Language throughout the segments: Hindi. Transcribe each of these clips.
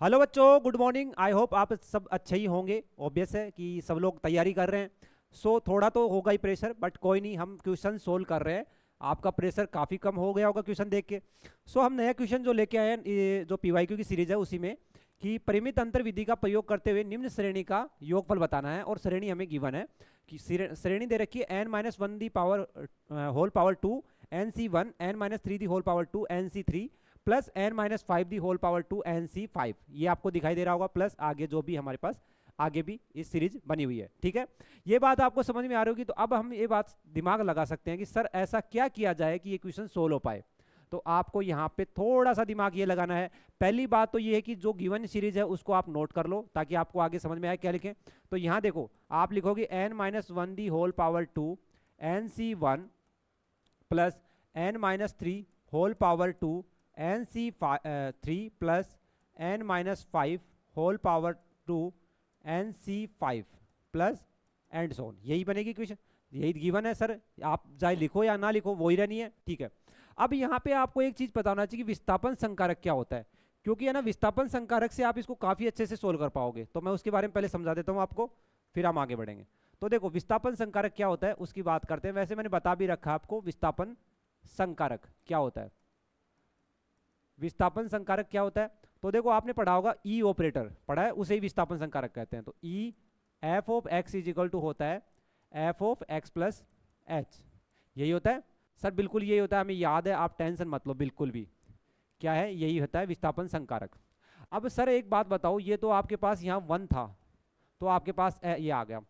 हेलो बच्चों, गुड मॉर्निंग। आई होप आप सब अच्छे ही होंगे। ऑब्वियस है कि सब लोग तैयारी कर रहे हैं। थोड़ा तो होगा ही प्रेशर, बट कोई नहीं, हम क्वेश्चन सोल्व कर रहे हैं। आपका प्रेशर काफ़ी कम हो गया होगा क्वेश्चन देख के। हम नया क्वेश्चन जो लेके आए हैं, ये जो पीवाईक्यू की सीरीज है उसी में, कि परिमित अंतर विधि का प्रयोग करते हुए निम्न श्रेणी का योगफल बताना है। और श्रेणी हमें गिवन है कि श्रेणी दे रखी है n-1 the power whole power 2 nc1 n-3 the whole power 2 nc3 plus n-5 the whole power 2 nc5। ये आपको दिखाई दे रहा होगा, प्लस आगे जो भी हमारे पास आगे भी इस सीरीज बनी हुई है। ठीक है, ये बात आपको समझ में आ रही होगी। तो अब हम ये बात दिमाग लगा सकते हैं कि सर ऐसा क्या किया जाए कि ये क्वेश्चन सोल्व हो पाए। तो आपको यहाँ पे थोड़ा सा दिमाग ये लगाना है। पहली बात तो ये है कि जो गिवन सीरीज है उसको आप नोट कर लो, ताकि आपको आगे समझ में आए क्या लिखें। तो यहाँ देखो, आप लिखोगे n-1 the whole power 2 nc1 plus n-3 whole power 2 nc3 plus n-5 whole power 2 nc5 plus and so on. यही बनेगी क्वेश्चन, यही गिवन है सर। आप चाहे लिखो या ना लिखो वही रहनी है। ठीक है, अब यहाँ पे आपको एक चीज पता होना चाहिए कि विस्थापन संकारक क्या होता है, क्योंकि है ना, विस्थापन संकारक से आप इसको काफी अच्छे से सोल्व कर पाओगे। तो मैं उसके बारे में पहले समझा देता हूँ आपको, फिर हम आगे बढ़ेंगे। तो देखो, विस्थापन संकारक क्या होता है उसकी बात करते हैं। वैसे मैंने बता भी रखा आपको विस्थापन संकारक क्या होता है। विस्थापन संकारक क्या होता है, तो देखो आपने पढ़ा होगा, ई ऑपरेटर पढ़ा है, उसे ही विस्थापन संकारक कहते हैं। तो E F of X is equal to होता है F of X plus H. यही होता है सर, बिल्कुल यही होता है, हमें याद है, आप टेंशन मत लो बिल्कुल भी। क्या है, यही होता है विस्थापन संकारक। अब सर एक बात बताओ, ये तो आपके पास यहाँ 1 था, तो आपके पास ये आ गया।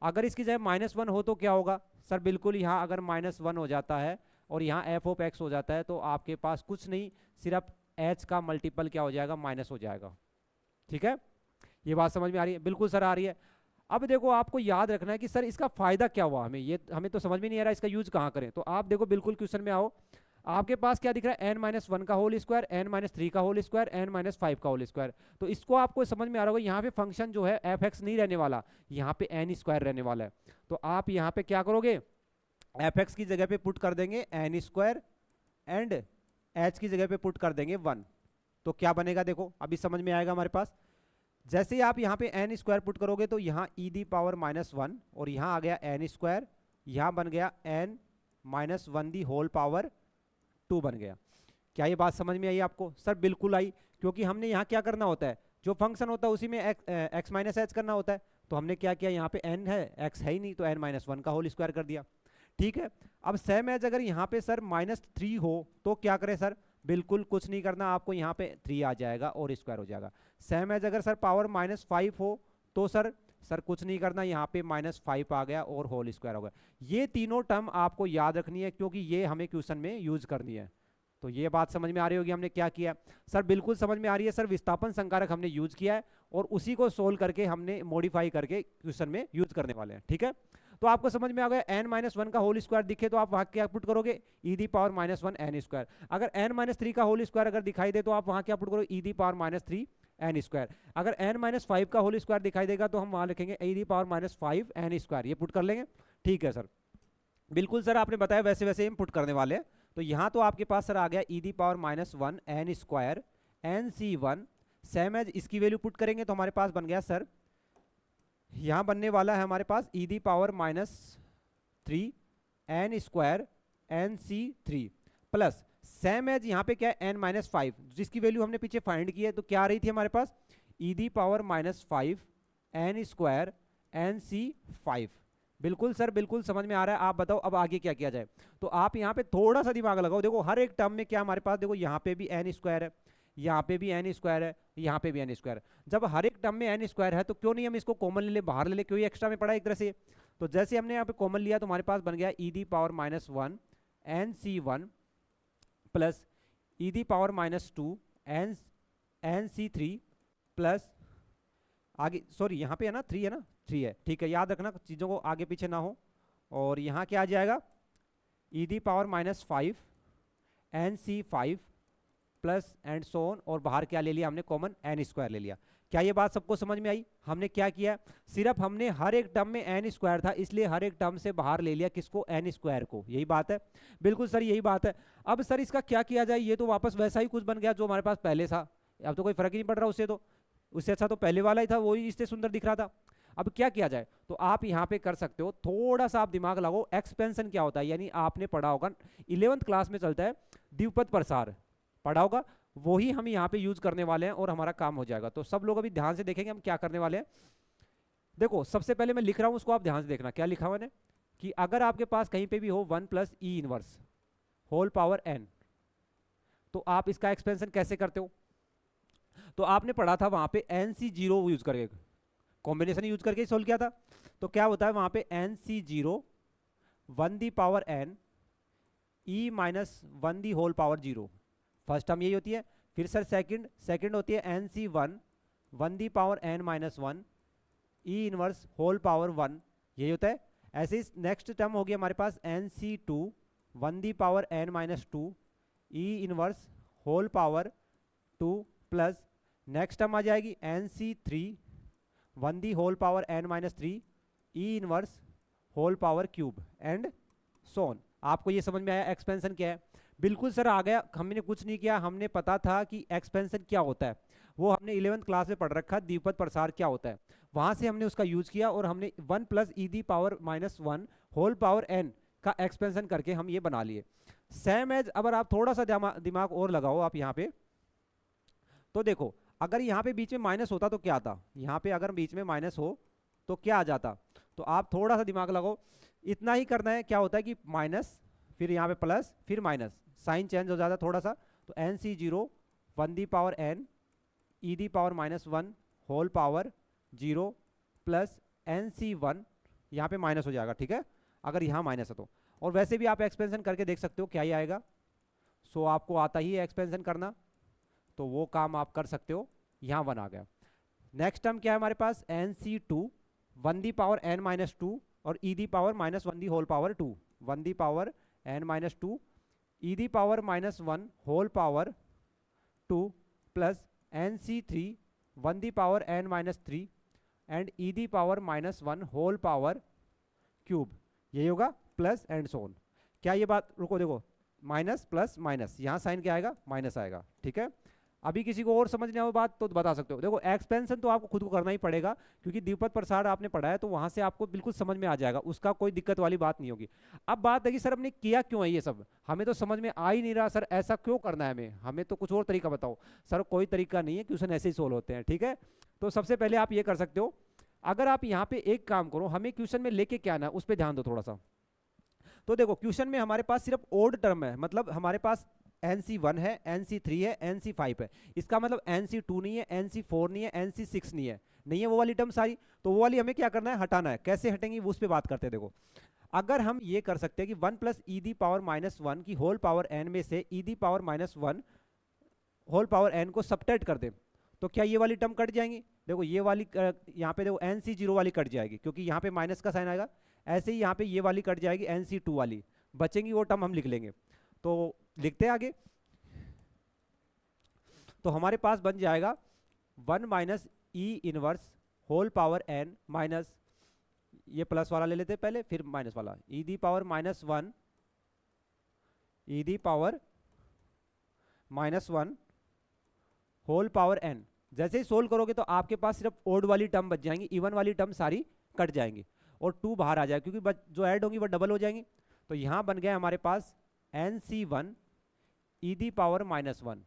अगर इसकी जगह -1 हो तो क्या होगा सर, बिल्कुल यहाँ अगर -1 हो जाता है और यहाँ एफ ऑफ एक्स हो जाता है, तो आपके पास कुछ नहीं, सिर्फ एच का मल्टीपल क्या हो जाएगा, माइनस हो जाएगा। ठीक है, ये बात समझ में आ रही है? बिल्कुल सर आ रही है। अब देखो, आपको याद रखना है कि सर इसका फायदा क्या हुआ हमें, ये हमें तो समझ में नहीं आ रहा इसका यूज कहाँ करें। तो आप देखो, बिल्कुल क्वेश्चन में आओ, आपके पास क्या दिख रहा है, n-1 का होल स्क्वायर, n-3 का होल स्क्वायर, n-5 का होल स्क्वायर। तो इसको आपको समझ में आ रहा होगा, यहाँ पे फंक्शन जो है एफ एक्स नहीं रहने वाला, यहाँ पे एन स्क्वायर रहने वाला है। तो आप यहाँ पे क्या करोगे, एफ एक्स की जगह पे पुट कर देंगे एन स्क्वायर एंड एच की जगह पे पुट कर देंगे 1। तो क्या बनेगा, देखो अभी समझ में आएगा हमारे पास। जैसे ही आप यहाँ पे एन स्क्वायर पुट करोगे तो यहाँ ई दी पावर -1 और यहाँ आ गया एन स्क्वायर, यहाँ बन गया n-1 दी होल पावर 2 बन गया। क्या ये बात समझ में आई आपको? सर बिल्कुल आई, क्योंकि हमने यहाँ क्या करना होता है, जो फंक्शन होता है उसी में एक्स माइनस एच करना होता है। तो हमने क्या किया, यहाँ पे n है, x है ही नहीं, तो n-1 का होल स्क्वायर कर दिया। ठीक है, अब सेम एज अगर यहाँ पे सर -3 हो तो क्या करें सर, बिल्कुल कुछ नहीं करना, आपको यहाँ पे 3 आ जाएगा और स्क्वायर हो जाएगा। सेम एज अगर सर पावर -5 हो तो सर कुछ नहीं करना, यहाँ पे -5 आ गया और होल स्क्वायर हो गया। ये तीनों टर्म आपको याद रखनी है, क्योंकि ये हमें क्वेश्चन में यूज करनी है। तो ये बात समझ में आ रही होगी हमने क्या किया। सर बिल्कुल समझ में आ रही है सर, विस्थापन संकारक हमने यूज किया है और उसी को सोल्व करके हमने मॉडिफाई करके क्वेश्चन में यूज करने वाले हैं। ठीक है, तो आपको समझ में आ गया, n-1 का होल स्क्वायर दिखे तो आप वहां क्या पुट करोगे, ई दी पावर -1 एन स्क्वायर। अगर n-3 का होल स्क्वायर अगर दिखाई दे तो आप वहां क्या पुट करोगे, ई दी पावर -3 एन स्क्वायर। अगर n-5 का होल स्क्वायर दिखाई देगा तो हम वहां लिखेंगे ई दी पावर -5 एन स्क्वायर। ये पुट कर लेंगे। ठीक है सर, बिल्कुल सर आपने बताया वैसे वैसे हम पुट करने वाले हैं। तो यहाँ तो आपके पास सर आ गया e the power -1 n square nc1। Same as इसकी वैल्यू पुट करेंगे तो हमारे पास बन गया सर, यहाँ बनने वाला है हमारे पास e the power -3 n square nc3 plus same as यहाँ पे क्या है n-5, जिसकी वैल्यू हमने पीछे फाइंड की है। तो क्या आ रही थी हमारे पास, e the power -5 n square nc5। बिल्कुल सर, बिल्कुल समझ में आ रहा है। आप बताओ अब आगे क्या किया जाए। तो आप यहाँ पे थोड़ा सा दिमाग लगाओ। देखो हर एक टर्म में क्या हमारे पास, देखो यहाँ पे भी एन स्क्वायर है, यहाँ पे भी एन स्क्वायर है, यहाँ पे भी एन स्क्वायर। जब हर एक टर्म में एन स्क्वायर है तो क्यों नहीं हम इसको कॉमन ले ले, बाहर ले ले, क्यों एक्स्ट्रा में पड़ा एक तरह से। तो जैसे हमने यहाँ पे कॉमन लिया तो हमारे पास बन गया e the power -1 nc1 plus E the power -2 nc3 plus आगे, सॉरी यहाँ पे है ना 3 है ना, 3 है। ठीक है, याद रखना चीज़ों को आगे पीछे ना हो। और यहाँ क्या आ जाएगा, e the power -5 nc5 plus and so on, और बाहर क्या ले लिया हमने, कॉमन एन स्क्वायर ले लिया। क्या ये बात सबको समझ में आई? हमने क्या किया, सिर्फ हमने हर एक टर्म में एन स्क्वायर था, इसलिए हर एक टर्म से बाहर ले लिया किसको, एन स्क्वायर को। यही बात है, बिल्कुल सर यही बात है। अब सर इसका क्या किया जाए, ये तो वापस वैसा ही कुछ बन गया जो हमारे पास पहले था, अब तो कोई फर्क ही नहीं पड़ रहा उससे। तो उससे अच्छा तो पहले वाला ही था, वही इससे सुंदर दिख रहा था। अब क्या किया जाए, तो आप यहाँ पे कर सकते हो, थोड़ा सा आप दिमाग लगाओ। एक्सपेंशन क्या होता है, यानी आपने पढ़ा होगा 11th क्लास में चलता है द्विपद प्रसार, पढ़ा होगा, वही हम यहाँ पे यूज करने वाले हैं और हमारा काम हो जाएगा। तो सब लोग अभी ध्यान से देखेंगे हम क्या करने वाले हैं। देखो सबसे पहले मैं लिख रहा हूँ, उसको आप ध्यान से देखना क्या लिखा हुआ मैंने, कि अगर आपके पास कहीं पे भी हो 1 plus E inverse whole power N, तो आप इसका एक्सपेंशन कैसे करते हो। तो आपने पढ़ा था वहां पे एन सी जीरो यूज करके, कॉम्बिनेशन यूज करके सोल्व किया था। तो क्या होता है वहां पे N C zero 1 the power N E minus 1 the whole power zero, first term यही होती है। फिर सर सेकंड होती है N C 1 the power N minus 1 E inverse whole power 1, यही होता है। ऐसे ही नेक्स्ट टर्म हो गया हमारे पास n C 1 the power N minus 2 e inverse whole power 2 plus next term आ जाएगी n C 1 the whole power N minus 3 e inverse whole power cube and so on. आपको ये समझ में आया एक्सपेंशन क्या है। बिल्कुल सर आ गया, हमने कुछ नहीं किया, हमने पता था कि एक्सपेंशन क्या होता है, वो हमने 11th क्लास में पढ़ रखा, द्विपद प्रसार क्या होता है, वहां से हमने उसका यूज किया और हमने 1 plus E the power minus 1 whole power N का एक्सपेंशन करके हम ये बना लिए। सेम एज अगर आप थोड़ा सा दिमाग और लगाओ आप यहाँ पे, तो देखो अगर यहाँ पे बीच में माइनस होता तो क्या आता, यहाँ पे अगर बीच में माइनस हो तो क्या आ जाता। तो आप थोड़ा सा दिमाग लगाओ, इतना ही करना है। क्या होता है कि माइनस फिर यहाँ पे प्लस फिर माइनस, साइन चेंज हो जाता थोड़ा सा। तो N C zero 1 the power N E the power minus 1 whole power 0 plus N C 1, यहाँ पे माइनस हो जाएगा, ठीक है, अगर यहाँ माइनस है तो। और वैसे भी आप एक्सपेंशन करके देख सकते हो क्या ही आएगा। सो आपको आता ही है एक्सपेंशन करना, तो वो काम आप कर सकते हो। यहाँ 1 आ गया। नेक्स्ट टर्म क्या है हमारे पास, n C 1 the power N minus 2 और e the power minus 1 the whole power 2, 1 the power N minus 2 e the power minus 1 whole power 2 plus N C 1 the power N minus 3 and e the power minus 1 whole power cube, यही होगा, प्लस एंड सोन। क्या ये बात, रुको देखो, माइनस प्लस माइनस, यहाँ साइन क्या आएगा, माइनस आएगा, ठीक है। अभी किसी को और समझने हो बात तो बता सकते हो। देखो एक्सपेंशन तो आपको खुद को करना ही पड़ेगा, क्योंकि द्विपद प्रसार आपने पढ़ा है, तो वहां से आपको बिल्कुल समझ में आ जाएगा, उसका कोई दिक्कत वाली बात नहीं होगी। अब बात है कि सर हमने किया क्यों है ये सब, हमें तो समझ में आ ही नहीं रहा सर, ऐसा क्यों करना है हमें तो कुछ और तरीका बताओ। सर कोई तरीका नहीं है, क्वेश्चन ऐसे ही सोल्व होते हैं, ठीक है। तो सबसे पहले आप ये कर सकते हो, अगर आप यहाँ पे एक काम करो, हमें क्वेश्चन में लेके क्या आना है उस पर ध्यान दो थोड़ा सा। तो देखो क्वेश्चन में हमारे पास सिर्फ ओड टर्म है, मतलब हमारे पास NC1 है, NC3 है, NC5 है, इसका मतलब NC2 नहीं है, NC4 नहीं है, NC6 नहीं है वो वाली टर्म सारी। तो वो वाली हमें क्या करना है, हटाना है। कैसे हटेंगी वो उस पर बात करते हैं। देखो अगर हम ये कर सकते हैं कि 1 plus E the power minus 1 की होल पावर एन में से e the power minus 1 whole power n को सबट्रैक्ट कर दें, तो क्या ये वाली टर्म कट जाएंगी। देखो ये वाली यहाँ पे देखो NC0 वाली कट जाएगी, क्योंकि यहाँ पे माइनस का साइन आएगा। ऐसे ही यहाँ पे ये वाली कट जाएगी, NC2 वाली बचेंगी, वो टर्म हम लिख लेंगे। तो लिखते हैं आगे, तो हमारे पास बन जाएगा 1 minus e inverse whole power N minus, ये प्लस वाला ले लेते हैं पहले, फिर माइनस वाला, e the power minus 1 e the power minus 1 whole power n. जैसे ही सोल्व करोगे तो आपके पास सिर्फ ओड वाली टर्म बच जाएंगी, इवन वाली टर्म सारी कट जाएंगी और 2 बाहर आ जाएगा, क्योंकि जो ऐड होंगी वो डबल हो जाएंगी। तो यहाँ बन गया हमारे पास NC1 e the power minus 1,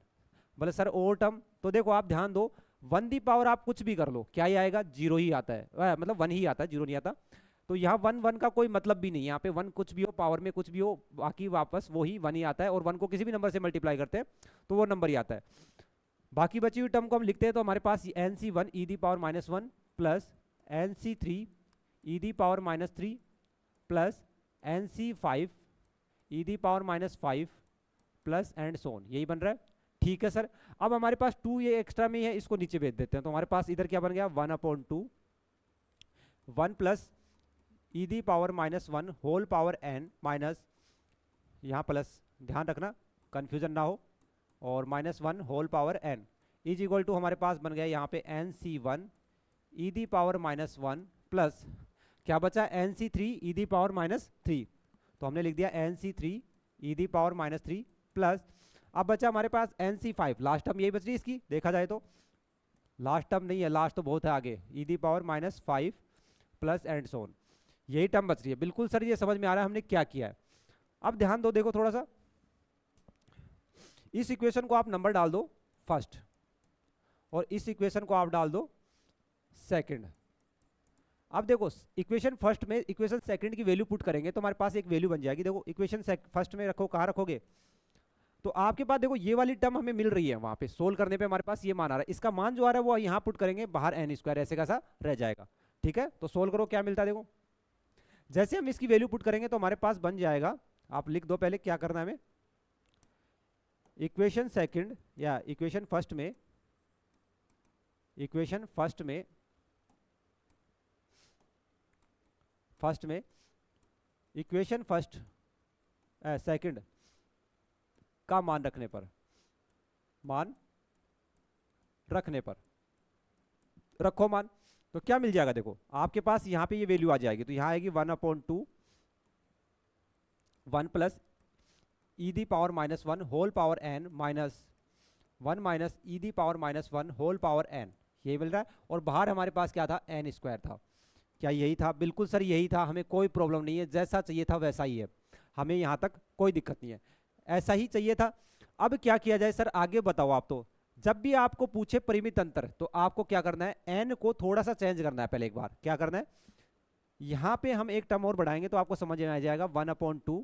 बोले सर ओ टर्म। तो देखो आप ध्यान दो, 1 दी पावर आप कुछ भी कर लो, क्या ही आएगा, 0 ही आता है, मतलब 1 ही आता है, 0 नहीं आता। तो यहाँ 1 का कोई मतलब भी नहीं, यहाँ पे 1 कुछ भी हो, पावर में कुछ भी हो, बाकी वापस वही 1 ही आता है। और 1 को किसी भी नंबर से मल्टीप्लाई करते हैं तो वो नंबर ही आता है। बाकी बची हुई टर्म को हम लिखते हैं, तो हमारे पास NC1 e the power minus 1 plus NC3 e the power minus 3 plus NC5 e the power minus 5 plus and so on, यही बन रहा है, ठीक है सर। अब हमारे पास 2 ये एक्स्ट्रा में है, इसको नीचे भेज देते हैं। तो हमारे पास इधर क्या बन गया, 1/2 1 plus E the power minus 1 whole power N minus, यहाँ प्लस ध्यान रखना कंफ्यूजन ना हो, और minus 1 whole power n is equal to हमारे पास बन गया यहाँ पे NC1 e the power minus 1 plus क्या बचा, NC3 e the power minus 3। तो हमने लिख दिया NC3 e the power minus 3 plus, अब बचा हमारे पास NC5, लास्ट टर्म यही बच रही है इसकी देखा जाए तो लास्ट टर्म नहीं है, लास्ट तो बहुत है आगे, e⁻⁵ plus and so on, यही टर्म बच रही है। बिल्कुल सर ये समझ में आ रहा है हमने क्या किया है। अब ध्यान दो, देखो थोड़ा सा, इस इक्वेशन को आप नंबर डाल दो फर्स्ट और इस इक्वेशन को आप डाल दो सेकंड। अब देखो इक्वेशन फर्स्ट में इक्वेशन सेकंड की वैल्यू पुट करेंगे तो हमारे पास एक वैल्यू बन जाएगी। देखो इक्वेशन फर्स्ट में रखो, कहाँ रखोगे, तो आपके पास देखो ये वाली टर्म हमें मिल रही है, वहां पे सोल्व करने पे हमारे पास ये मान आ रहा है, इसका मान जो आ रहा है वो यहाँ पुट करेंगे, बाहर n² ऐसे कैसा रह जाएगा। ठीक है, तो सोल्व करो क्या मिलता है। देखो जैसे हम इसकी वैल्यू पुट करेंगे तो हमारे पास बन जाएगा, आप लिख दो पहले क्या करना है हमें, इक्वेशन सेकंड या इक्वेशन फर्स्ट में इक्वेशन फर्स्ट सेकंड का मान रखने पर रखो मान, तो क्या मिल जाएगा। देखो आपके पास यहाँ पे ये वैल्यू आ जाएगी, तो यहाँ आएगी 1/2 1 plus e⁻⁻1 whole power n minus 1 minus e⁻⁻1 whole power n, यही मिल रहा है। और बाहर हमारे पास क्या था, n² था। क्या यही था? बिल्कुल सर यही था, हमें कोई प्रॉब्लम नहीं है, जैसा चाहिए था वैसा ही है, हमें यहाँ तक कोई दिक्कत नहीं है, ऐसा ही चाहिए था। अब क्या किया जाए सर, आगे बताओ आप। तो जब भी आपको पूछे परिमित अंतर तो आपको क्या करना है, n को थोड़ा सा चेंज करना है। पहले एक बार क्या करना है, यहाँ पे हम एक टर्म और बढ़ाएंगे तो आपको समझ में आ जाएगा, 1/2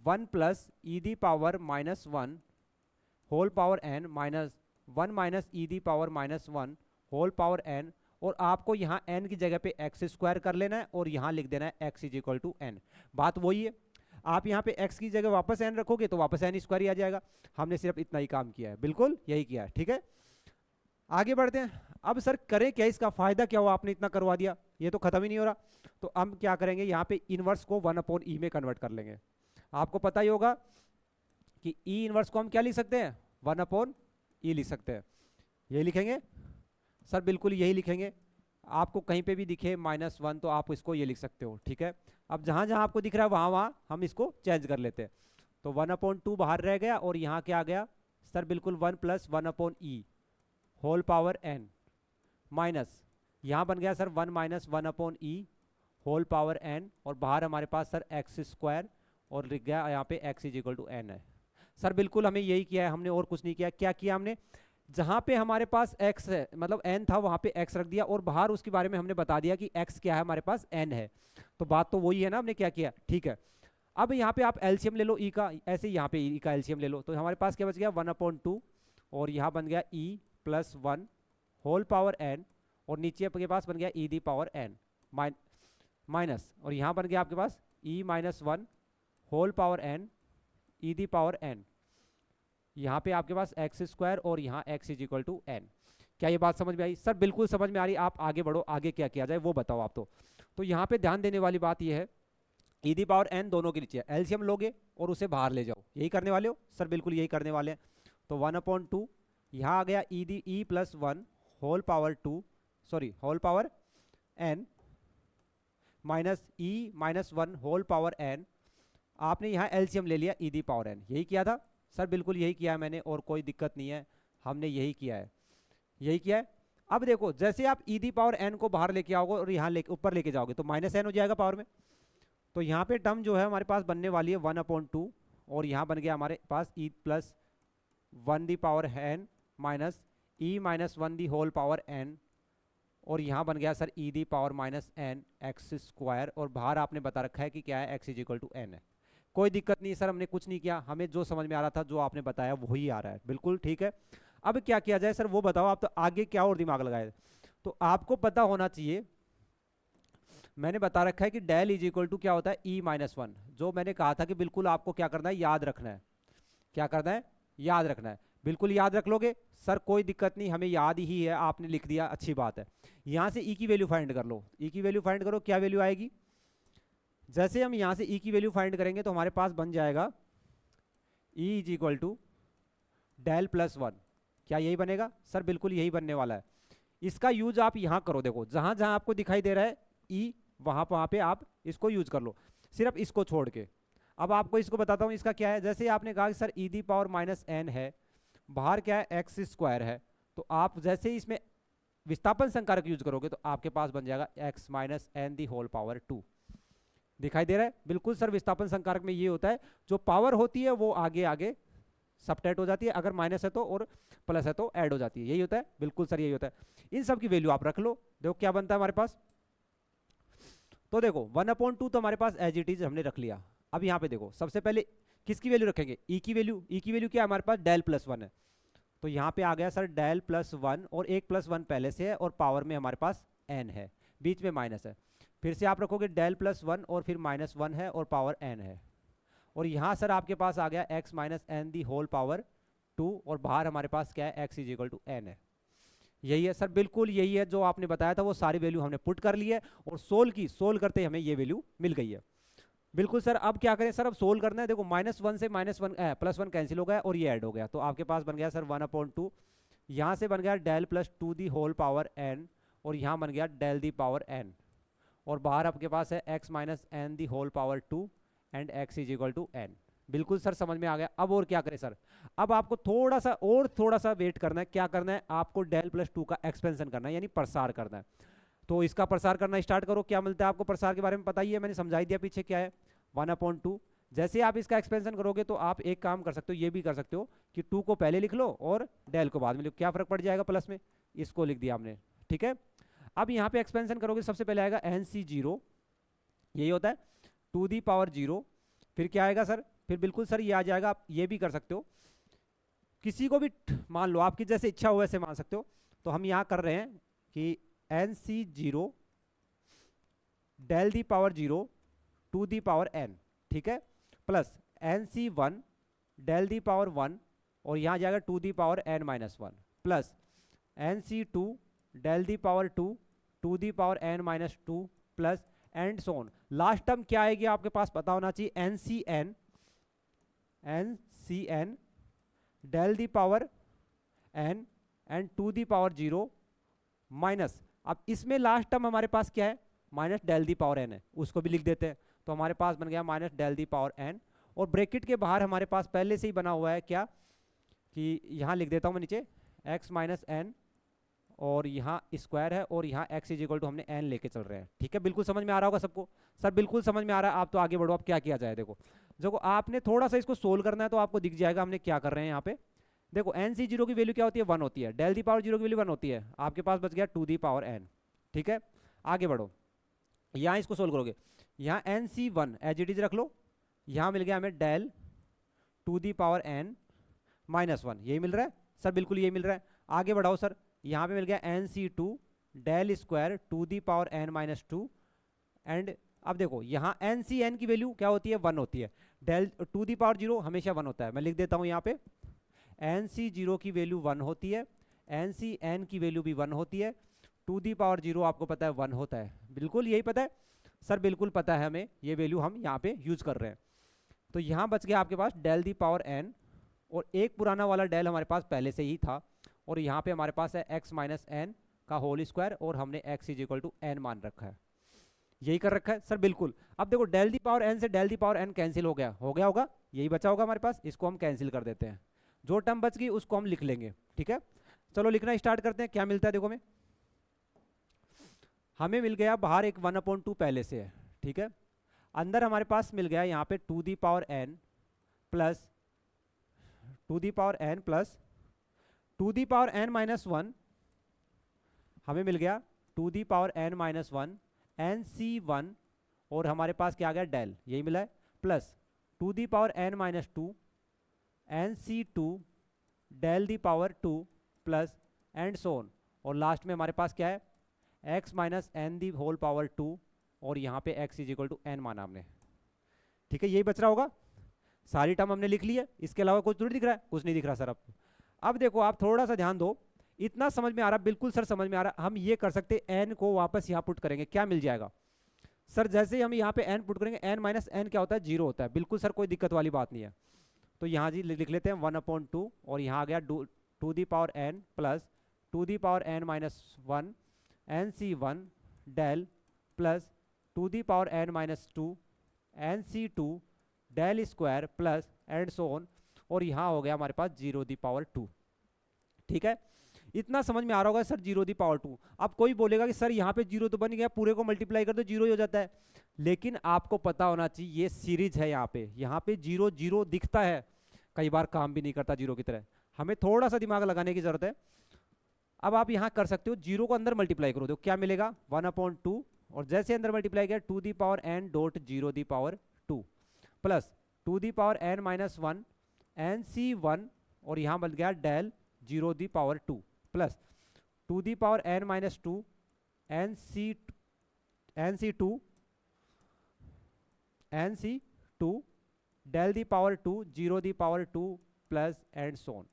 1 plus e⁻⁻1 whole power n minus 1 minus e⁻⁻1 whole power n, और आपको यहाँ n की जगह पे x² कर लेना है और यहाँ लिख देना है x = n। बात वही है, आप यहाँ पे x की जगह वापस n रखोगे तो वापस n² ही आ जाएगा। हमने सिर्फ इतना ही काम किया है, बिल्कुल यही किया है। ठीक है, आगे बढ़ते हैं। अब सर करें क्या, इसका फायदा क्या हुआ, आपने इतना करवा दिया, ये तो खत्म ही नहीं हो रहा। तो हम क्या करेंगे, यहाँ पे इनवर्स को 1/e में कन्वर्ट कर लेंगे। आपको पता ही होगा कि ई इनवर्स को हम क्या लिख सकते हैं, 1/e लिख सकते हैं। यही लिखेंगे सर, बिल्कुल यही लिखेंगे। आपको कहीं पे भी दिखे -1 तो आप इसको ये लिख सकते हो। ठीक है, अब जहां जहां आपको दिख रहा है वहां वहां हम इसको चेंज कर लेते हैं। तो 1/2 बाहर रह गया और यहाँ क्या आ गया सर, बिल्कुल 1 plus 1/e whole power n minus यहाँ बन गया sir 1 minus 1/e whole power n, और बाहर हमारे पास सर x² और लिख गया यहाँ पे x = n है। सर बिल्कुल हमें यही किया है, हमने और कुछ नहीं किया। क्या किया हमने, जहां पे हमारे पास x है मतलब n था वहां पे x रख दिया, और बाहर उसके बारे में हमने बता दिया कि x क्या है, हमारे पास n है। तो बात तो वही है ना, हमने क्या किया। ठीक है, अब यहाँ पे आप एलसीएम ले लो e का, ऐसे यहाँ पे e का एलसीएम ले लो, तो हमारे पास क्या बच गया 1/2 और यहाँ बन गया e + 1 होल पावर n, और नीचे आपके पास बन गया e⁻n माइनस, और यहाँ बन गया आपके पास e - 1 whole power n e⁻n, यहाँ पे आपके पास x² और यहाँ x = n। क्या ये बात समझ में आई सर? बिल्कुल समझ में आ रही। आप आगे बढ़ो, आगे क्या किया जाए वो बताओ आप। तो यहाँ पे ध्यान देने वाली बात ये है, e⁻n दोनों के नीचे एलसीएम लोगे और उसे बाहर ले जाओ, यही करने वाले हो सर? बिल्कुल यही करने वाले हैं। तो 1/2 यहाँ आ गया e + 1 whole power n minus e - 1 whole power n, आपने यहाँ एलसीएम ले लिया e⁻n, यही किया था सर? बिल्कुल यही किया है मैंने, और कोई दिक्कत नहीं है, हमने यही किया है। अब देखो जैसे आप e⁻n को बाहर लेके आओगे और यहाँ ऊपर लेके जाओगे तो -n हो जाएगा पावर में। तो यहाँ पे टर्म जो है हमारे पास बनने वाली है 1/2, और यहाँ बन गया हमारे पास e + 1n minus e - 1 whole power n, और यहाँ बन गया सर e⁻n x², और बाहर आपने बता रखा है कि क्या है, x = n है। कोई दिक्कत नहीं सर, हमने कुछ नहीं किया, हमें जो समझ में आ रहा था, जो आपने बताया वही आ रहा है, बिल्कुल ठीक है। अब क्या किया जाए सर वो बताओ आप, तो आगे क्या और दिमाग लगाए। तो आपको पता होना चाहिए, मैंने बता रखा है कि डेल = क्या होता है, e - 1, जो मैंने कहा था कि बिल्कुल आपको क्या करना है, याद रखना है। क्या करना है, याद रखना है। बिल्कुल याद रख लोगे सर, कोई दिक्कत नहीं, हमें याद ही है, आपने लिख दिया, अच्छी बात है। यहाँ से e की वैल्यू फाइंड कर लो, e की वैल्यू फाइंड करो, क्या वैल्यू आएगी। जैसे हम यहाँ से e की वैल्यू फाइंड करेंगे तो हमारे पास बन जाएगा e = डेल + 1, क्या यही बनेगा सर? बिल्कुल यही बनने वाला है। इसका यूज आप यहाँ करो, देखो जहाँ जहाँ आपको दिखाई दे रहा है e, वहाँ पे आप इसको यूज कर लो, सिर्फ इसको छोड़ के। अब आपको इसको बताता हूँ इसका क्या है। जैसे आपने कहा कि सर e⁻n है, बाहर क्या है, x² है, तो आप जैसे ही इसमें विस्थापन संकारक यूज करोगे तो आपके पास बन जाएगा x minus n the whole power 2। दिखाई दे रहा है? बिल्कुल सर, विस्थापन संकारक में ये होता है, जो पावर होती है वो आगे आगे सबट्रैक्ट हो जाती है, अगर माइनस है तो, और प्लस है तो ऐड हो जाती है। यही होता है, बिल्कुल सर यही होता है। इन सब की वैल्यू आप रख लो। देखो क्या बनता है हमारे पास। तो देखो 1/2 तो हमारे पास एज इट इज हमने रख लिया। अब यहाँ पे देखो सबसे पहले किसकी वैल्यू रखेंगे, ई की वैल्यू। ई की वैल्यू क्या है हमारे पास, डेल प्लस 1 है, तो यहाँ पे आ गया सर डेल प्लस 1, और एक प्लस 1 पहले से है, और पावर में हमारे पास n है, बीच में माइनस है। फिर से आप रखोगे डेल प्लस 1 और फिर -1 है और पावर n है, और यहाँ सर आपके पास आ गया x minus n the whole power 2, और बाहर हमारे पास क्या है, x is equal to n है। यही है सर, बिल्कुल यही है जो आपने बताया था, वो सारी वैल्यू हमने पुट कर ली है, और सोल्व करते हमें ये वैल्यू मिल गई है। बिल्कुल सर, अब क्या करें सर, अब सोल्व करना है। देखो -1 से -1 +1 कैंसिल हो गया और ये ऐड हो गया, तो आपके पास बन गया सर 1/2, यहाँ से बन गया del plus 2 the whole power n, और यहाँ बन गया डेल दी पावर n, और बाहर आपके पास है x minus n the whole power 2 and x is equal to n। बिल्कुल सर समझ में आ गया। अब और क्या करें सर, अब आपको थोड़ा सा वेट करना है। क्या करना है आपको, डेल प्लस 2 का एक्सपेंशन करना है, यानी प्रसार करना है। तो इसका प्रसार करना स्टार्ट करो। क्या मिलता है आपको प्रसार के बारे में पता ही है, मैंने समझाई दिया पीछे क्या है, 1/2। जैसे आप इसका एक्सपेंशन करोगे तो आप एक काम कर सकते हो, ये भी कर सकते हो कि 2 को पहले लिख लो और डेल को बाद में लिखो, क्या फर्क पड़ जाएगा, प्लस में इसको लिख दिया हमने, ठीक है। अब यहाँ पे एक्सपेंशन करोगे, सबसे पहले आएगा NC0, यही होता है 2 दी पावर 0। फिर क्या आएगा सर, फिर बिल्कुल सर ये आ जाएगा, आप ये भी कर सकते हो, किसी को भी मान लो, आपकी जैसे इच्छा हो वैसे मान सकते हो। तो हम यहाँ कर रहे हैं कि NC0 del the power 0 2 the power n, ठीक है, plus NC1 del the power 1, और यहाँ जाएगा 2 the power n minus 1, plus NC2 del the power 2 2 the power n minus 2, plus and so on. Last term क्या आएगी आपके पास पता होना चाहिए, NCn del the power n and 2 the power 0 minus, अब इसमें लास्ट टर्म हमारे पास क्या है, minus del the power n है, उसको भी लिख देते हैं। तो हमारे पास बन गया minus del the power n, और ब्रैकेट के बाहर हमारे पास पहले से ही बना हुआ है क्या, कि यहाँ लिख देता हूँ मैं नीचे x माइनस एन, और यहाँ स्क्वायर है, और यहाँ x इज इक्वल टू हमने n लेके चल रहे हैं, ठीक है। बिल्कुल समझ में आ रहा होगा सबको सर, बिल्कुल समझ में आ रहा है। आप तो आगे बढ़ो, अब क्या किया जाए। देखो आपने थोड़ा सा इसको सोल्व करना है, तो आपको दिख जाएगा हमने क्या कर रहे हैं यहाँ पे। देखो NC0 की वैल्यू क्या होती है, 1 होती है, डेल दी पावर 0 की वैल्यू 1 होती है, आपके पास बच गया 2 दी पावर n, ठीक है। आगे बढ़ो, यहाँ इसको सोल्व करोगे, यहाँ NC1 एज इट इज रख लो, यहाँ मिल गया हमें del 2 the power n minus 1, यही मिल रहा है सर, बिल्कुल यही मिल रहा है। आगे बढ़ाओ सर, यहाँ पे मिल गया NC2 del square 2 the power n minus 2, and अब देखो यहाँ NCn की वैल्यू क्या होती है, 1 होती है, डेल 2 दी पावर 0 हमेशा 1 होता है। मैं लिख देता हूँ यहाँ पे NC0 की वैल्यू 1 होती है, NCn की वैल्यू भी 1 होती है, 2 दी पावर 0 आपको पता है 1 होता है, बिल्कुल यही पता है सर, बिल्कुल पता है हमें, ये वैल्यू हम यहाँ पे यूज कर रहे हैं। तो यहाँ बच गया आपके पास डेल दी पावर n, और एक पुराना वाला डेल हमारे पास पहले से ही था, और यहाँ पे हमारे पास है x माइनस एन का होल स्क्वायर, और हमने x is equal to n मान रखा है, यही कर रखा है सर, बिल्कुल। अब देखो डेल दी पावर n से del the power n cancel हो गया होगा, यही बचा होगा हमारे पास, इसको हम कैंसिल कर देते हैं, जो टर्म बच गई उसको हम लिख लेंगे, ठीक है। चलो लिखना स्टार्ट करते हैं, क्या मिलता है देखो हमें मिल गया बाहर एक 1/2 पहले से है, ठीक है। अंदर हमारे पास मिल गया यहाँ पे 2 the power n plus 2 the power n plus 2 the power n minus 1, हमें मिल गया 2 the power n minus 1 NC1, और हमारे पास क्या आ गया डेल, यही मिला है, plus 2 the power n minus 2 NC2 del the power 2, plus and so on, और लास्ट में हमारे पास क्या है x minus n the whole power 2, और यहाँ पे x is equal to n माना हमने, ठीक है। यही बच रहा होगा, सारी टर्म हमने लिख ली है, इसके अलावा कुछ थोड़ी दिख रहा है, कुछ नहीं दिख रहा सर। अब देखो आप थोड़ा सा ध्यान दो, इतना समझ में आ रहा, बिल्कुल सर समझ में आ रहा। हम ये कर सकते n को वापस यहाँ पुट करेंगे, क्या मिल जाएगा सर, जैसे ही हम यहाँ पे n पुट करेंगे, n माइनस एन क्या होता है, 0 होता है, बिल्कुल सर कोई दिक्कत वाली बात नहीं है। तो यहाँ जी लिख लेते हैं 1/2, और यहाँ आ गया 2 the power n plus 2 the power n minus 1 NC1 del plus 2 the power n minus 2 NC2 del square plus and so on, और यहाँ हो गया हमारे पास 0 दी पावर 2, ठीक है। इतना समझ में आ रहा होगा सर 0⁻²। अब कोई बोलेगा कि सर यहाँ पे 0 तो बन गया, पूरे को मल्टीप्लाई कर दो 0 ही हो जाता है, लेकिन आपको पता होना चाहिए ये सीरीज है, यहाँ पे 0 0 दिखता है, कई बार काम भी नहीं करता 0 की तरह, हमें थोड़ा सा दिमाग लगाने की जरूरत है। अब आप यहाँ कर सकते हो, 0 को अंदर मल्टीप्लाई करो, देखो क्या मिलेगा 1/2, और जैसे अंदर मल्टीप्लाई किया 2n.0⁻² प्लस 2n-1 nc1, और यहाँ बन गया del 0⁻² plus 2n-2 nc2 del⁻², 0⁻² plus and so on.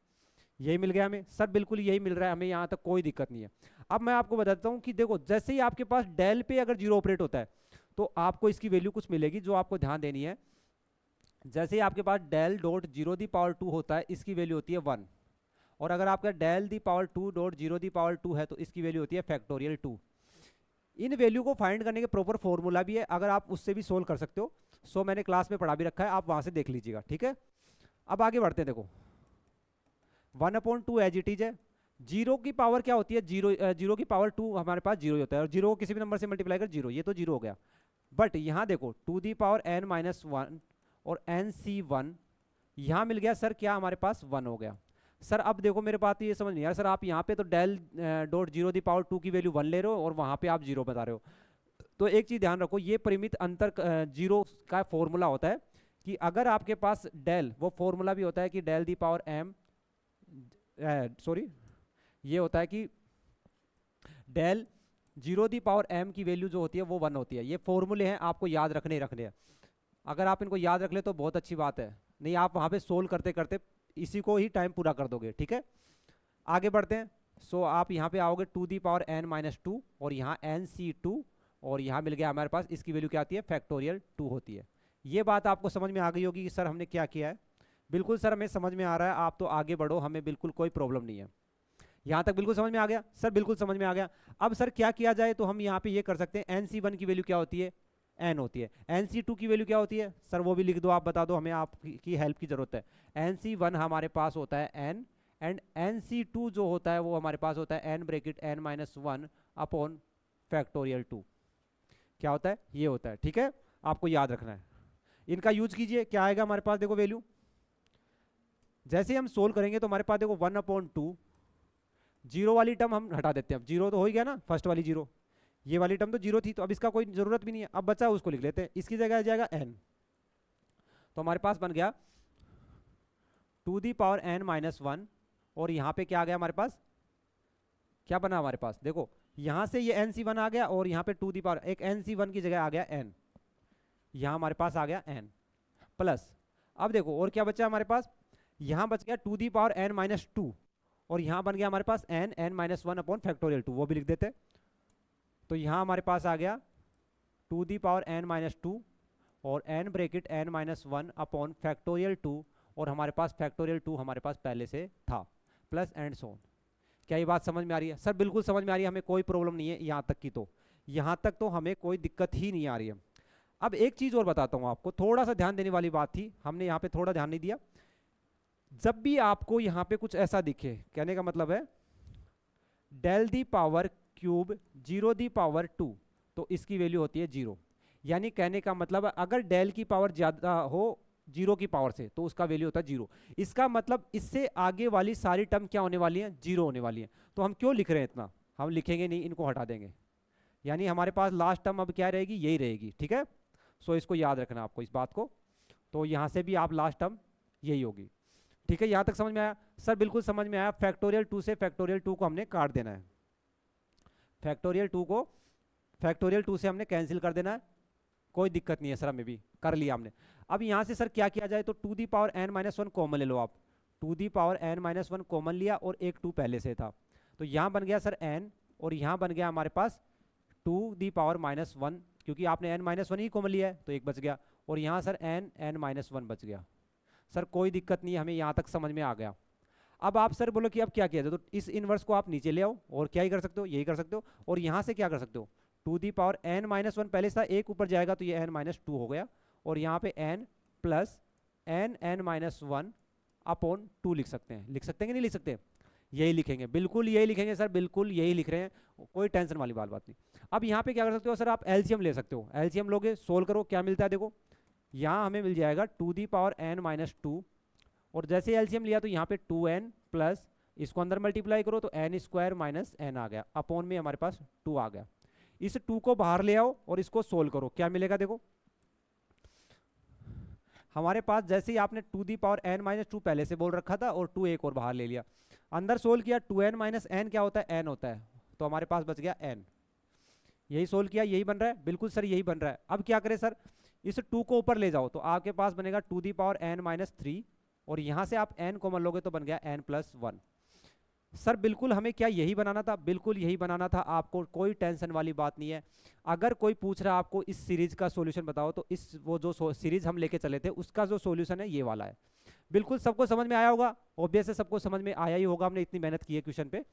यही मिल गया हमें सर, बिल्कुल यही मिल रहा है हमें, यहाँ तक कोई दिक्कत नहीं है। अब मैं आपको बताता हूँ कि देखो जैसे ही आपके पास डेल पे अगर 0 ऑपरेट होता है तो आपको इसकी वैल्यू कुछ मिलेगी जो आपको ध्यान देनी है। जैसे ही आपके पास del.0⁻² होता है, इसकी वैल्यू होती है 1, और अगर आपका del⁻².0⁻² है तो इसकी वैल्यू होती है फैक्टोरियल 2। इन वैल्यू को फाइंड करने के प्रॉपर फॉर्मूला भी है, अगर आप उससे भी सोल्व कर सकते हो, सो मैंने क्लास में पढ़ा भी रखा है, आप वहां से देख लीजिएगा, ठीक है। अब आगे बढ़ते हैं, देखो 1/2 एज इट इज है, 0 की पावर क्या होती है, 0⁻² हमारे पास 0 होता है, और 0 को किसी भी नंबर से मल्टीप्लाई कर 0, ये तो 0 हो गया। बट यहाँ देखो 2n-1 और nc1, यहाँ मिल गया सर क्या हमारे पास 1 हो गया। सर अब देखो मेरे बात ये समझ नहीं आया सर, आप यहाँ पे तो del.0⁻² की वैल्यू 1 ले रहे हो और वहाँ पे आप 0 बता रहे हो। तो एक चीज़ ध्यान रखो, ये परिमित अंतर 0 का फॉर्मूला होता है कि अगर आपके पास डेल, वो फॉर्मूला भी होता है कि ये होता है कि डेल 0⁻m की वैल्यू जो होती है वो 1 होती है। ये फॉर्मूले हैं, आपको याद रखने हैं। अगर आप इनको याद रख ले तो बहुत अच्छी बात है, नहीं आप वहाँ पे सोल्व करते करते इसी को ही टाइम पूरा कर दोगे, ठीक है। आगे बढ़ते हैं। सो आप यहाँ पे आओगे 2n-2 और यहाँ nc2, और यहाँ मिल गया हमारे पास, इसकी वैल्यू क्या आती है फैक्टोरियल 2 होती है। ये बात आपको समझ में आ गई होगी कि सर हमने क्या किया है। बिल्कुल सर हमें समझ में आ रहा है, आप तो आगे बढ़ो, हमें बिल्कुल कोई प्रॉब्लम नहीं है। यहाँ तक बिल्कुल समझ में आ गया सर, बिल्कुल समझ में आ गया। अब सर क्या किया जाए, तो हम यहाँ पे ये कर सकते हैं, nc1 की वैल्यू क्या होती है, n होती है, nc2 की वैल्यू क्या होती है सर वो भी लिख दो, आप बता दो, हमें आपकी हेल्प की जरूरत है। nc1 हमारे पास होता है n, एंड nc2 जो होता है वो हमारे पास होता है n-1/2 क्या होता है, ये होता है, ठीक है, आपको याद रखना है। इनका यूज कीजिए, क्या आएगा हमारे पास, देखो वैल्यू जैसे ही हम सोल्व करेंगे तो हमारे पास देखो 1/2, 0 वाली टर्म हम हटा देते हैं, अब 0 तो हो ही गया ना, फर्स्ट वाली 0, ये वाली टर्म तो 0 थी, तो अब इसका कोई जरूरत भी नहीं है, अब बचा उसको लिख लेते हैं, इसकी जगह आ जाएगा n, तो हमारे पास बन गया 2n-1, और यहाँ पे क्या आ गया हमारे पास, क्या बना हमारे पास, देखो यहाँ से ये nc1 आ गया, और यहाँ पे एक nc1 की जगह आ गया n, यहाँ हमारे पास आ गया n प्लस, अब देखो और क्या बचा हमारे पास, यहाँ बच गया 2n-2, और यहाँ बन गया हमारे पास n-1/2, वो भी लिख देते। तो यहाँ हमारे पास आ गया 2n-2 और n-1/2, और हमारे पास फैक्टोरियल 2 हमारे पास पहले से था, प्लस एंड सो ऑन। क्या ये बात समझ में आ रही है सर, बिल्कुल समझ में आ रही है, हमें कोई प्रॉब्लम नहीं है यहाँ तक की, तो यहाँ तक तो हमें कोई दिक्कत ही नहीं आ रही है। अब एक चीज़ और बताता हूँ आपको, थोड़ा सा ध्यान देने वाली बात थी, हमने यहाँ पे थोड़ा ध्यान नहीं दिया। जब भी आपको यहाँ पे कुछ ऐसा दिखे, कहने का मतलब है del⁻³ 0⁻², तो इसकी वैल्यू होती है 0, यानी कहने का मतलब अगर डेल की पावर ज़्यादा हो 0 की पावर से तो उसका वैल्यू होता है 0। इसका मतलब इससे आगे वाली सारी टर्म क्या होने वाली हैं, 0 होने वाली हैं। तो हम क्यों लिख रहे हैं इतना, हम लिखेंगे नहीं, इनको हटा देंगे, यानी हमारे पास लास्ट टर्म अब क्या रहेगी, यही रहेगी, ठीक है। सो इसको याद रखना आपको इस बात को, तो यहाँ से भी आप लास्ट टर्म यही होगी, ठीक है। यहाँ तक समझ में आया सर, बिल्कुल समझ में आया। फैक्टोरियल 2 से फैक्टोरियल 2 को हमने काट देना है, फैक्टोरियल 2 को फैक्टोरियल 2 से हमने कैंसिल कर देना है, कोई दिक्कत नहीं है सर, हमें भी कर लिया हमने। अब यहाँ से सर क्या किया जाए, तो 2n-1 कॉमन ले लो आप, 2n-1 कॉमन लिया और एक 2 पहले से था, तो यहाँ बन गया सर n, और यहाँ बन गया हमारे पास 2n-1, क्योंकि आपने n-1 ही कॉमन लिया है तो एक बच गया, और यहाँ सर n-1 बच गया। सर कोई दिक्कत नहीं, हमें यहाँ तक समझ में आ गया। अब आप सर बोलो कि अब क्या किया जाए, तो इस इनवर्स को आप नीचे ले आओ, और क्या ही कर सकते हो, यही कर सकते हो, और यहाँ से क्या कर सकते हो, 2n-1 पहले से था, एक ऊपर जाएगा तो ये n-2 हो गया, और यहाँ पे n प्लस n-1/2 लिख सकते हैं, लिख सकते हैं कि नहीं लिख सकते। यही लिखेंगे, बिल्कुल यही लिखेंगे सर, बिल्कुल यही लिख रहे हैं, कोई टेंशन वाली बात नहीं। अब यहाँ पे क्या कर सकते हो सर, आप एलसीएम ले सकते हो, एलसीएम लोगे, सोल्व करो, क्या मिलता है देखो, यहाँ हमें मिल जाएगा two the power n minus two, और जैसे एलसीएम लिया तो यहाँ पे 2n प्लस इसको अंदर मल्टीप्लाई करो तो n स्क्वायर माइनस n आ गया, अपॉन में हमारे पास 2 आ गया। इस 2 को बाहर ले आओ और इसको सोल्व करो, क्या मिलेगा देखो, हमारे पास जैसे ही आपने two the power n minus two पहले से बोल रखा था और 2 एक और बाहर ले लिया, अंदर सोल्व किया, 2n माइनस n क्या होता है, n होता है, तो हमारे पास बच गया n, यही सोल्व किया, यही बन रहा है, बिल्कुल सर यही बन रहा है। अब क्या करें सर, इस 2 को ऊपर ले जाओ तो आपके पास बनेगा two the power n minus three, और यहाँ से आप n कॉमन लोगे तो बन गया n प्लस वन। सर बिल्कुल हमें क्या यही बनाना था, बिल्कुल यही बनाना था, आपको कोई टेंशन वाली बात नहीं है। अगर कोई पूछ रहा है आपको इस सीरीज का सॉल्यूशन बताओ, तो इस वो जो सीरीज हम लेके चले थे उसका जो सॉल्यूशन है ये वाला है। बिल्कुल सबको समझ में आया होगा, ऑब्वियस है सबको समझ में आया ही होगा, हमने इतनी मेहनत की है क्वेश्चन पे।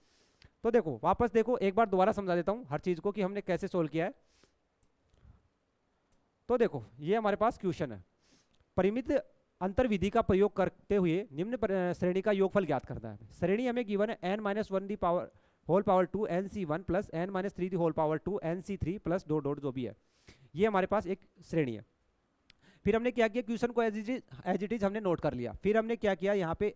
तो देखो वापस देखो, एक बार दोबारा समझा देता हूँ हर चीज को कि हमने कैसे सोल्व किया है। तो देखो ये हमारे पास क्वेश्चन है, परिमित अंतर विधि का प्रयोग करते हुए निम्न श्रेणी का योगफल ज्ञात करना है। श्रेणी हमें गिवन है n minus one the power whole power two n C one plus n minus three the whole power two n C three plus dot dot जो भी है, ये हमारे पास एक श्रेणी है। फिर हमने क्या किया, क्वेश्चन को एज इट इज हमने नोट कर लिया। फिर हमने क्या किया, यहाँ पे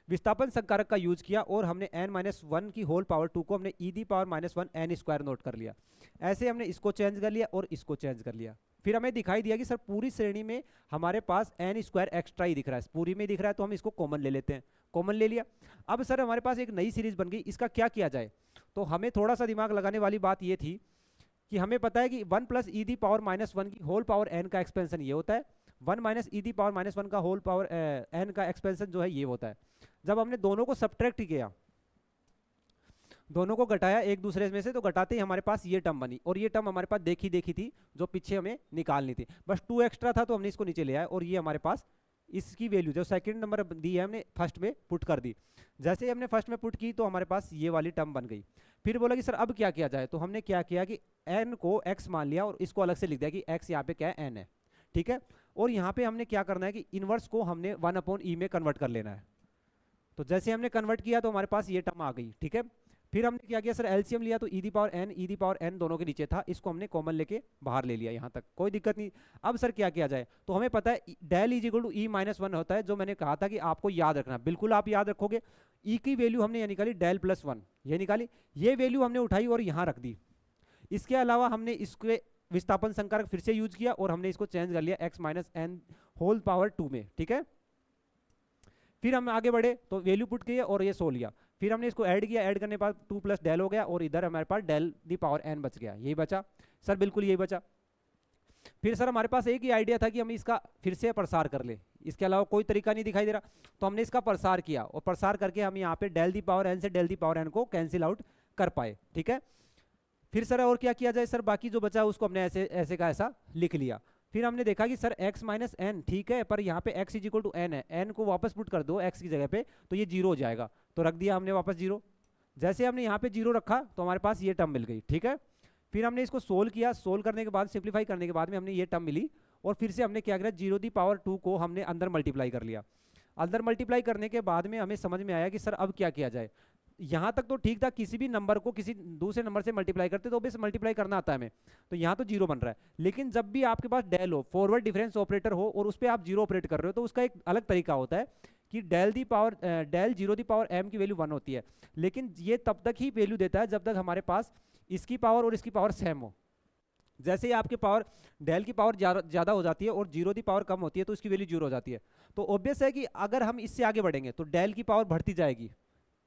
विस्थापन संकारक का यूज किया और हमने n माइनस वन की होल पावर टू को हमने e the power minus one n square note कर लिया। ऐसे हमने इसको चेंज कर लिया और इसको चेंज कर लिया। फिर हमें दिखाई दिया कि सर पूरी श्रेणी में हमारे पास एन स्क्वायर एक्स्ट्रा ही दिख रहा है, पूरी में दिख रहा है, तो हम इसको कॉमन ले लेते हैं, कॉमन ले लिया। अब सर हमारे पास एक नई सीरीज बन गई, इसका क्या किया जाए, तो हमें थोड़ा सा दिमाग लगाने वाली बात ये थी कि हमें पता है कि one plus E the power minus one की होल पावर एन का एक्सपेंशन ये होता है, one minus E the power minus one का होल पावर एन का एक्सपेंशन जो है ये होता है। जब हमने दोनों को सब्ट्रैक्ट किया, दोनों को घटाया एक दूसरे में से, तो घटाते ही हमारे पास ये टर्म बनी, और ये टर्म हमारे पास देखी थी जो पीछे हमें निकालनी थी, बस 2 एक्स्ट्रा था तो हमने इसको नीचे ले आया, और ये हमारे पास इसकी वैल्यू जो सेकंड नंबर दी है हमने फर्स्ट में पुट कर दी। जैसे ही हमने फर्स्ट में पुट की तो हमारे पास ये वाली टर्म बन गई। फिर बोला कि सर अब क्या किया जाए, तो हमने क्या किया कि n को x मान लिया और इसको अलग से लिख दिया कि x यहाँ पे क्या है, n है, ठीक है। और यहाँ पे हमने क्या करना है कि इनवर्स को हमने 1/e में कन्वर्ट कर लेना है। तो जैसे हमने कन्वर्ट किया तो हमारे पास ये टर्म आ गई, ठीक है। फिर हमने क्या किया सर, एलसीएम लिया तो e दी पावर n दोनों के नीचे था, इसको हमने कॉमन लेके बाहर ले लिया, यहाँ तक कोई दिक्कत नहीं। अब सर क्या किया जाए, तो हमें पता है del is equal to e minus one होता है, जो मैंने कहा था कि आपको याद रखना, बिल्कुल आप याद रखोगे। ई की वैल्यू हमने ये निकाली डेल प्लस वन, ये निकाली, ये वैल्यू हमने उठाई और यहाँ रख दी। इसके अलावा हमने इसके विस्थापन संकारक फिर से यूज किया और हमने इसको चेंज कर लिया x minus n whole power two में, ठीक है। फिर हम आगे बढ़े तो वैल्यू पुट किया और ये 100 लिया, फिर हमने इसको ऐड किया, ऐड करने के बाद 2 प्लस डेल हो गया और इधर हमारे पास डेल दी पावर n बच गया, यही बचा सर, बिल्कुल यही बचा। फिर सर हमारे पास एक ही आइडिया था कि हम इसका फिर से प्रसार कर ले, इसके अलावा कोई तरीका नहीं दिखाई दे रहा, तो हमने इसका प्रसार किया और प्रसार करके हम यहाँ पे डेल दी पावर n से डेल दी पावर n को कैंसिल आउट कर पाए, ठीक है। फिर सर और क्या किया जाए, सर बाकी जो बचा उसको हमने ऐसे ऐसे का ऐसा लिख लिया। फिर हमने देखा कि सर x माइनस एन ठीक है, पर यहाँ पे x is equal to n है, n को वापस पुट कर दो x की जगह पे तो ये 0 हो जाएगा, तो रख दिया हमने वापस 0। जैसे हमने यहाँ पे 0 रखा तो हमारे पास ये टर्म मिल गई, ठीक है। फिर हमने इसको सोल्व किया, सोल्व करने के बाद सिंप्लीफाई करने के बाद में हमने ये टर्म मिली, और फिर से हमने क्या किया, 0 दी पावर 2 को हमने अंदर मल्टीप्लाई कर लिया। अंदर मल्टीप्लाई करने के बाद में हमें समझ में आया कि सर अब क्या किया जाए। यहाँ तक तो ठीक था, किसी भी नंबर को किसी दूसरे नंबर से मल्टीप्लाई करते तो बेस मल्टीप्लाई करना आता है हमें, तो यहाँ तो 0 बन रहा है। लेकिन जब भी आपके पास डेल हो, फॉरवर्ड डिफरेंस ऑपरेटर हो और उस पर आप 0 ऑपरेट कर रहे हो, तो उसका एक अलग तरीका होता है कि डेल 0 दी पावर m की वैल्यू 1 होती है, लेकिन ये तब तक ही वैल्यू देता है जब तक हमारे पास इसकी पावर और इसकी पावर सेम हो। जैसे ही आपके पावर डेल की पावर ज़्यादा हो जाती है और 0 दी पावर कम होती है तो इसकी वैल्यू 0 हो जाती है। तो ऑब्वियस है कि अगर हम इससे आगे बढ़ेंगे तो डेल की पावर बढ़ती जाएगी,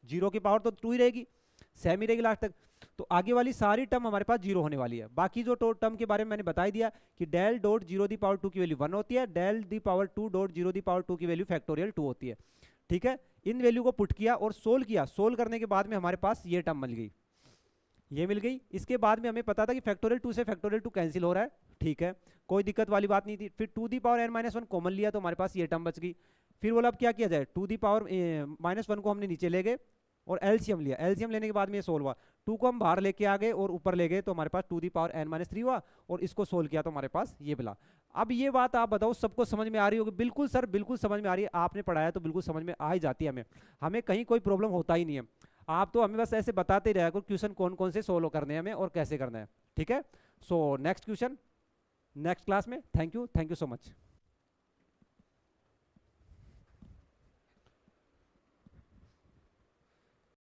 0 की पावर तो 2 ही रहेगी, सेम ही रहेगी लास्ट तक, तो आगे वाली सारी टर्म हमारे पास 0 होने वाली है। बाकी जो टर्म के बारे में मैंने बता दिया कि डेल डॉट 0 दी पावर 2 की वैल्यू 1 होती है, del the power 2 dot 0 the power 2 की वैल्यू फैक्टोरियल 2 होती है, ठीक है। इन वैल्यू को पुट किया और सोल्व किया, सोल्व करने के बाद में हमारे पास ये टर्म मिल गई, ये मिल गई। इसके बाद में हमें पता था कि फैक्टोरियल 2 से फैक्टोरियल 2 कैंसिल हो रहा है, ठीक है, कोई दिक्कत वाली बात नहीं थी। फिर 2 the power n minus one common लिया तो हमारे पास ये टर्म बच गई। फिर बोला अब क्या किया जाए, 2 दी पावर माइनस वन को हमने नीचे ले गए और एलसीएम लिया, एलसीएम लेने के बाद में ये सोल्व हुआ, 2 को हम बाहर लेके आ गए और ऊपर ले गए तो हमारे पास 2 the power n minus three हुआ, और इसको सोल्व किया तो हमारे पास ये मिला। अब ये बात आप बताओ सबको समझ में आ रही होगी? बिल्कुल सर, बिल्कुल समझ में आ रही है, आपने पढ़ाया तो बिल्कुल समझ में आ ही जाती है हमें, हमें कहीं कोई प्रॉब्लम होता ही नहीं है। आप तो हमें बस ऐसे बताते ही रहा करो क्वेश्चन कौन कौन से सोल्व करने हैं हमें और कैसे करना है, ठीक है। So next question next class में। Thank you so much.